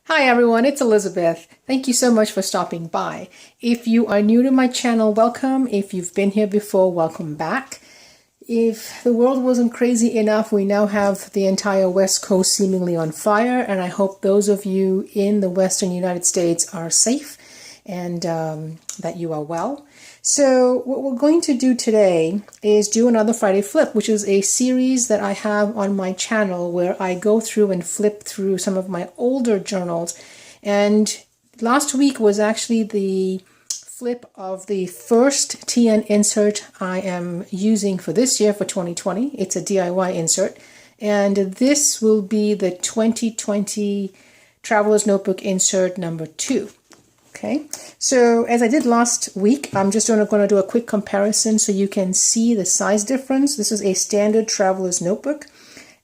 Hi everyone, it's Elizabeth. Thank you so much for stopping by. If you are new to my channel, welcome. If you've been here before, welcome back. If the world wasn't crazy enough, we now have the entire West Coast seemingly on fire, and I hope those of you in the Western United States are safe and that you are well. So what we're going to do today is do another Friday Flip, which is a series that I have on my channel where I go through and flip through some of my older journals. And last week was actually the flip of the first TN insert I am using for this year, for 2020. It's a DIY insert. And this will be the 2020 Traveler's Notebook insert number 2. Okay, so as I did last week, I'm just going to do a quick comparison so you can see the size difference. This is a standard traveler's notebook,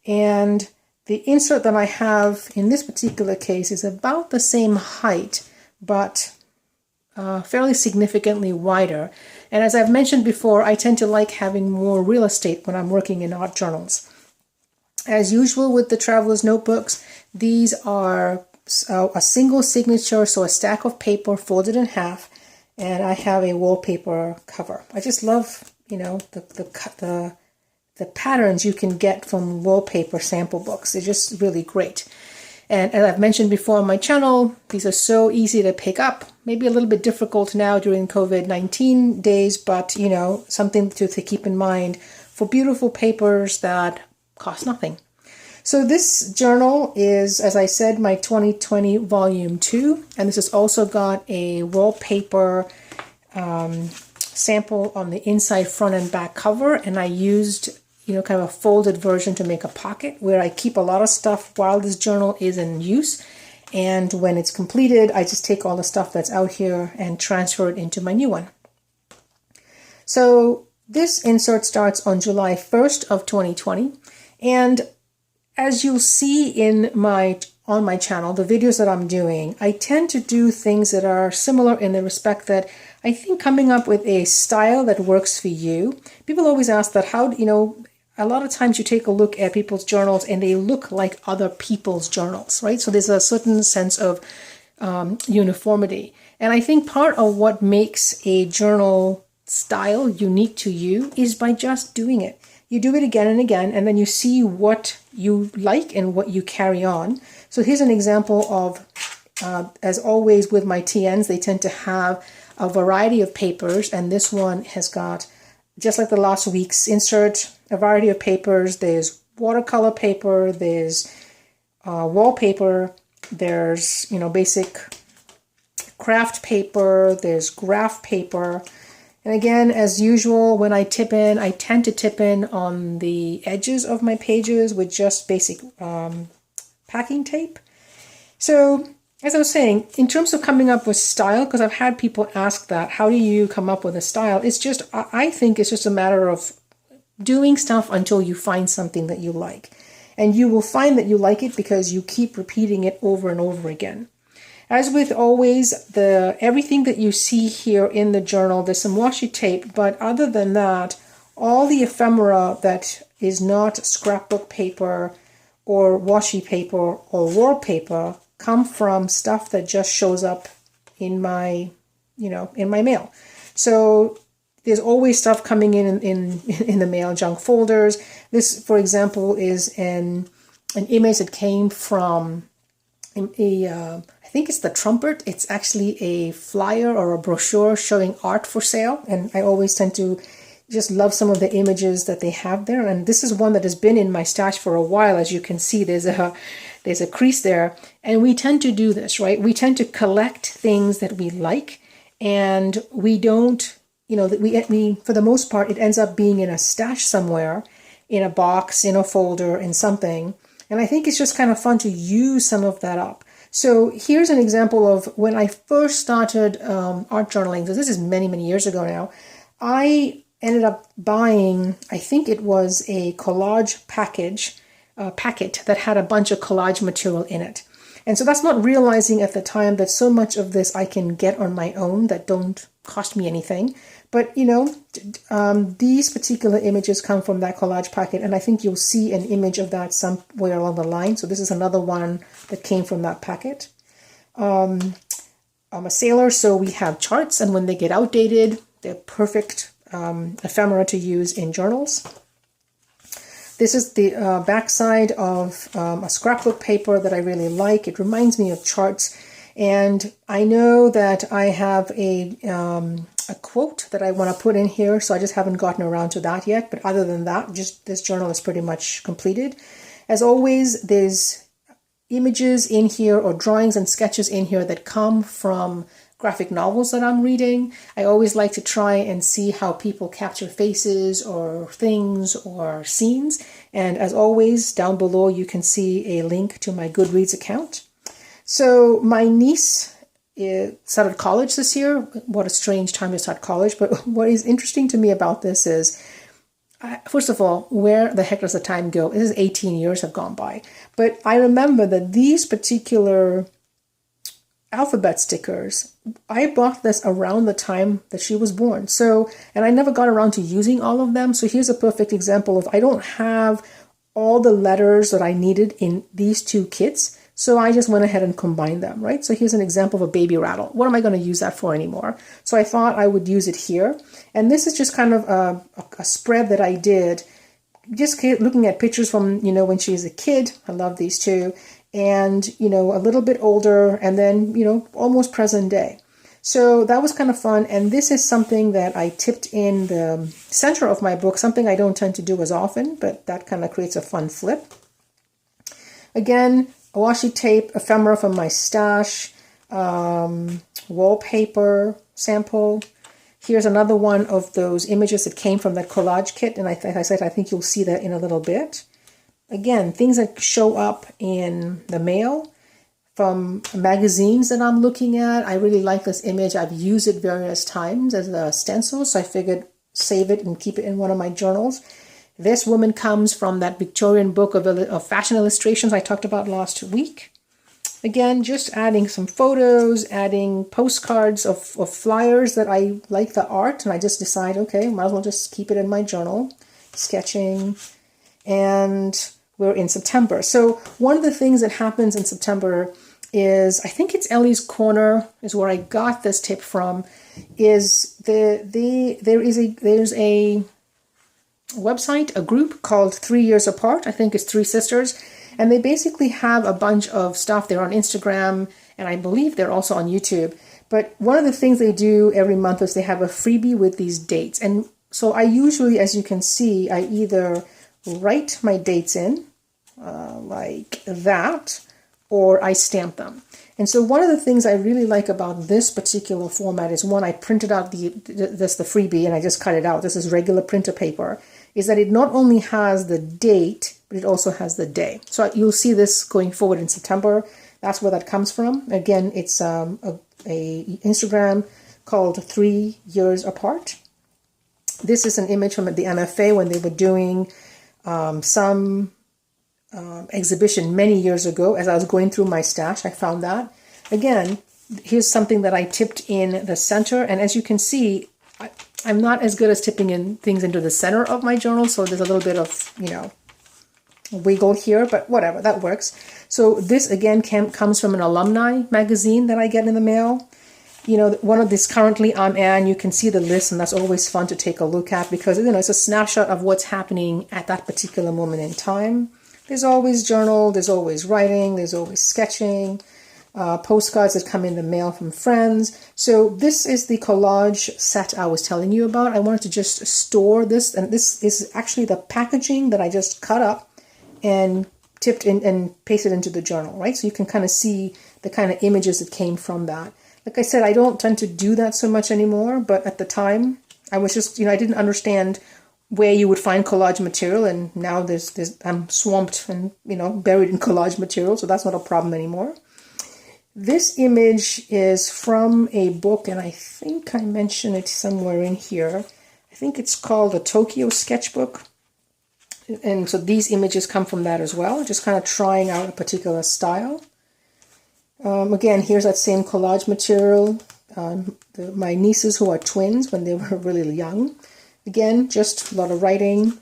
and the insert that I have in this particular case is about the same height, but fairly significantly wider. And as I've mentioned before, I tend to like having more real estate when I'm working in art journals. As usual with the traveler's notebooks, these are a single signature, so a stack of paper folded in half, and I have a wallpaper cover. I just love, the patterns you can get from wallpaper sample books. They're just really great. And as I've mentioned before on my channel, these are so easy to pick up. Maybe a little bit difficult now during COVID-19 days, but something to keep in mind for beautiful papers that cost nothing. So this journal is, as I said, my 2020 Volume 2, and this has also got a wallpaper sample on the inside, front and back cover, and I used, kind of a folded version to make a pocket where I keep a lot of stuff while this journal is in use, and when it's completed, I just take all the stuff that's out here and transfer it into my new one. So this insert starts on July 1st of 2020, and as you'll see on my channel, the videos that I'm doing, I tend to do things that are similar in the respect that I think coming up with a style that works for you. People always ask that a lot of times you take a look at people's journals and they look like other people's journals, right? So there's a certain sense of uniformity. And I think part of what makes a journal style unique to you is by just doing it. You do it again and again, and then you see what you like and what you carry on. So here's an example of, as always with my TNs, they tend to have a variety of papers, and this one has got, just like the last week's insert, a variety of papers. There's watercolor paper, there's wallpaper, there's, basic craft paper, there's graph paper. And again, as usual, when I tip in, I tend to tip in on the edges of my pages with just basic packing tape. So, as I was saying, in terms of coming up with style, because I've had people ask that, how do you come up with a style? It's just, I think it's just a matter of doing stuff until you find something that you like. And you will find that you like it because you keep repeating it over and over again. As with always, everything that you see here in the journal, there's some washi tape, but other than that, all the ephemera that is not scrapbook paper or washi paper or wallpaper come from stuff that just shows up in my mail. So there's always stuff coming in the mail, junk folders. This, for example, is an image that came from I think it's the Trumpet. It's actually a flyer or a brochure showing art for sale. And I always tend to just love some of the images that they have there. And this is one that has been in my stash for a while. As you can see, there's a crease there. And we tend to do this, right? We tend to collect things that we like. And we don't, we for the most part, it ends up being in a stash somewhere, in a box, in a folder, in something. And I think it's just kind of fun to use some of that up. So here's an example of when I first started art journaling. So this is many, many years ago now. I ended up buying, I think it was a collage packet that had a bunch of collage material in it. And so that's not realizing at the time that so much of this I can get on my own that don't cost me anything. But, these particular images come from that collage packet, and I think you'll see an image of that somewhere along the line. So this is another one that came from that packet. I'm a sailor, so we have charts, and when they get outdated, they're perfect ephemera to use in journals. This is the backside of a scrapbook paper that I really like. It reminds me of charts, and I know that I have a quote that I want to put in here, so I just haven't gotten around to that yet. But other than that, just this journal is pretty much completed. As always, there's images in here or drawings and sketches in here that come from graphic novels that I'm reading. I always like to try and see how people capture faces or things or scenes. And as always, down below you can see a link to my Goodreads account. So my niece started college this year. What a strange time to start college. But what is interesting to me about this is, first of all, where the heck does the time go? This is 18 years have gone by. But I remember that these particular alphabet stickers, I bought this around the time that she was born. So, and I never got around to using all of them. So here's a perfect example of, I don't have all the letters that I needed in these two kits. So I just went ahead and combined them, right? So here's an example of a baby rattle. What am I going to use that for anymore? So I thought I would use it here. And this is just kind of a spread that I did, just looking at pictures from, when she was a kid. I love these two. And, a little bit older, and then, almost present day. So that was kind of fun. And this is something that I tipped in the center of my book, something I don't tend to do as often, but that kind of creates a fun flip. Again, washi tape, ephemera from my stash, wallpaper sample. Here's another one of those images that came from that collage kit. And I think you'll see that in a little bit. Again, things that show up in the mail from magazines that I'm looking at. I really like this image. I've used it various times as a stencil, so I figured save it and keep it in one of my journals. This woman comes from that Victorian book of fashion illustrations I talked about last week. Again, just adding some photos, adding postcards of flyers that I like the art, and I just decide, okay, might as well just keep it in my journal. Sketching, and we're in September. So one of the things that happens in September is, I think it's Ellie's Corner is where I got this tip from, is there's a website, a group called 3 Years Apart. I think it's three sisters. And they basically have a bunch of stuff. They're on Instagram, and I believe they're also on YouTube. But one of the things they do every month is they have a freebie with these dates. And so I usually, as you can see, I either write my dates in, like that, or I stamp them. And so one of the things I really like about this particular format is, one, I printed out the freebie and I just cut it out. This is regular printer paper. Is that it not only has the date, but it also has the day. So you'll see this going forward in September. That's where that comes from. Again, it's a Instagram called 3 Years Apart. This is an image from the MFA when they were doing some exhibition many years ago. As I was going through my stash, I found that. Again, here's something that I tipped in the center. And as you can see, I'm not as good as tipping in things into the center of my journal. So there's a little bit of, wiggle here, but whatever, that works. So this again comes from an alumni magazine that I get in the mail. One of these currently I'm in, you can see the list, and that's always fun to take a look at because, it's a snapshot of what's happening at that particular moment in time. There's always journal, there's always writing, there's always sketching, postcards that come in the mail from friends. So this is the collage set I was telling you about. I wanted to just store this, and this is actually the packaging that I just cut up and tipped in and pasted into the journal, right? So you can kind of see the kind of images that came from that. Like I said, I don't tend to do that so much anymore, but at the time, I was just, I didn't understand where you would find collage material, and now I'm swamped and, buried in collage material, so that's not a problem anymore. This image is from a book, and I think I mentioned it somewhere in here. I think it's called the Tokyo Sketchbook. And so these images come from that as well, just kind of trying out a particular style. Again, here's that same collage material. My nieces who are twins when they were really young. Again, just a lot of writing.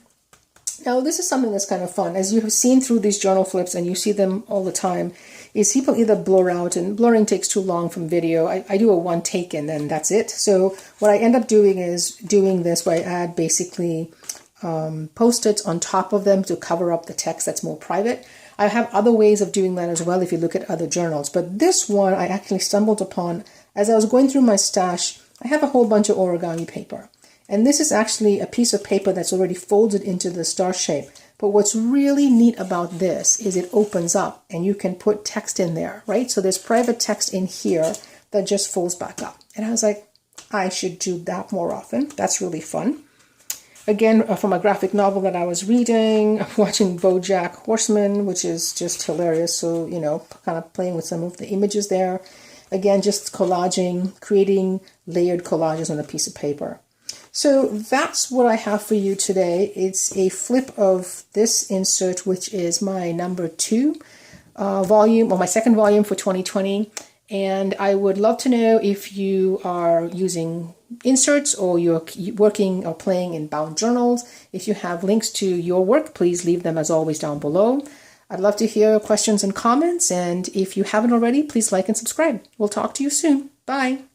Now, this is something that's kind of fun. As you have seen through these journal flips, and you see them all the time, is people either blur out, and blurring takes too long from video. I do a one take and then that's it. So what I end up doing is doing this where I add basically post-its on top of them to cover up the text that's more private. I have other ways of doing that as well if you look at other journals. But this one I actually stumbled upon as I was going through my stash. I have a whole bunch of origami paper. And this is actually a piece of paper that's already folded into the star shape. But what's really neat about this is it opens up and you can put text in there, right? So there's private text in here that just folds back up. And I was like, I should do that more often. That's really fun. Again, from a graphic novel that I was reading, watching BoJack Horseman, which is just hilarious. So, you know, kind of playing with some of the images there. Again, just collaging, creating layered collages on a piece of paper. So that's what I have for you today. It's a flip of this insert, which is my number 2 volume, or my second volume for 2020. And I would love to know if you are using inserts or you're working or playing in bound journals. If you have links to your work, please leave them as always down below. I'd love to hear questions and comments. And if you haven't already, please like and subscribe. We'll talk to you soon. Bye.